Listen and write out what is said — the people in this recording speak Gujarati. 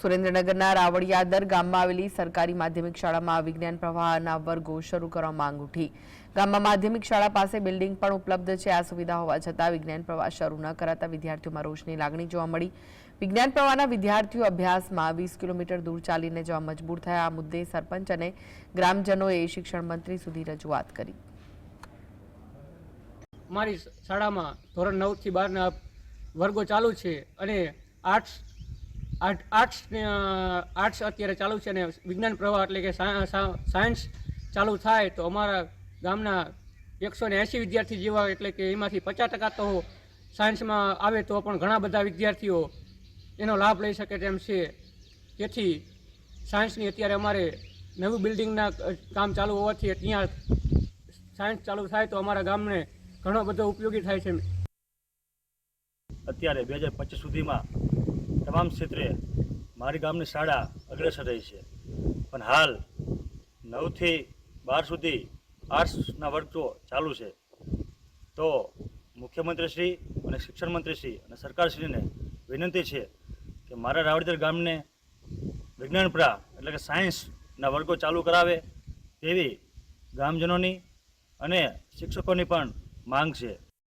સુરેન્દ્રનગરના રાવડિયાદર ગામમાં આવેલી સરકારી માધ્યમિક શાળામાં વિજ્ઞાન પ્રવાહના વર્ગો શરૂ કરવા માંગ ઉઠી। ગામમાં માધ્યમિક શાળા પાસે બિલ્ડિંગ પણ ઉપલબ્ધ છે। આ સુવિધા હોવા છતાં વિજ્ઞાન પ્રવાહ શરૂ ન કરાતા વિદ્યાર્થીઓમાં રોષની લાગણી જોવા મળી। વિજ્ઞાન પ્રવાહના વિદ્યાર્થીઓ અભ્યાસમાં 20 કિલોમીટર દૂર ચાલીને જવા મજબૂર થયા। આ મુદ્દે સરપંચ અને ગ્રામજનોએ શિક્ષણ મંત્રી સુધી રજૂઆત કરી। અમારી શાળામાં ધોરણ 9 થી 12ના વર્ગો ચાલુ છે અને આર્ટ્સ અત્યારે ચાલુ છે અને વિજ્ઞાન પ્રવાહ એટલે કે સાયન્સ ચાલુ થાય તો અમારા ગામના 180 વિદ્યાર્થી જેવા એટલે કે એમાંથી 50% તો સાયન્સમાં આવે તો પણ ઘણા બધા વિદ્યાર્થીઓ એનો લાભ લઈ શકે તેમ છે। તેથી સાયન્સની અત્યારે અમારે નવું બિલ્ડિંગના કામ ચાલુ હોવાથી ત્યાં સાયન્સ ચાલુ થાય તો અમારા ગામને ઘણો બધો ઉપયોગી થાય છે। અત્યારે 2025 સુધીમાં તમામ ક્ષેત્રે મારી ગામની શાળા અગ્રેસર રહી છે, પણ હાલ 9 થી 12 સુધી આર્ટ્સના વર્ગો ચાલુ છે। તો મુખ્યમંત્રીશ્રી અને શિક્ષણ મંત્રીશ્રી અને સરકારશ્રીને વિનંતી છે કે મારા રાવડિયાદર ગામને વિજ્ઞાન પ્રવાહ એટલે કે સાયન્સના વર્ગો ચાલુ કરાવે તેવી ગામજનોની અને શિક્ષકોની પણ માંગ છે।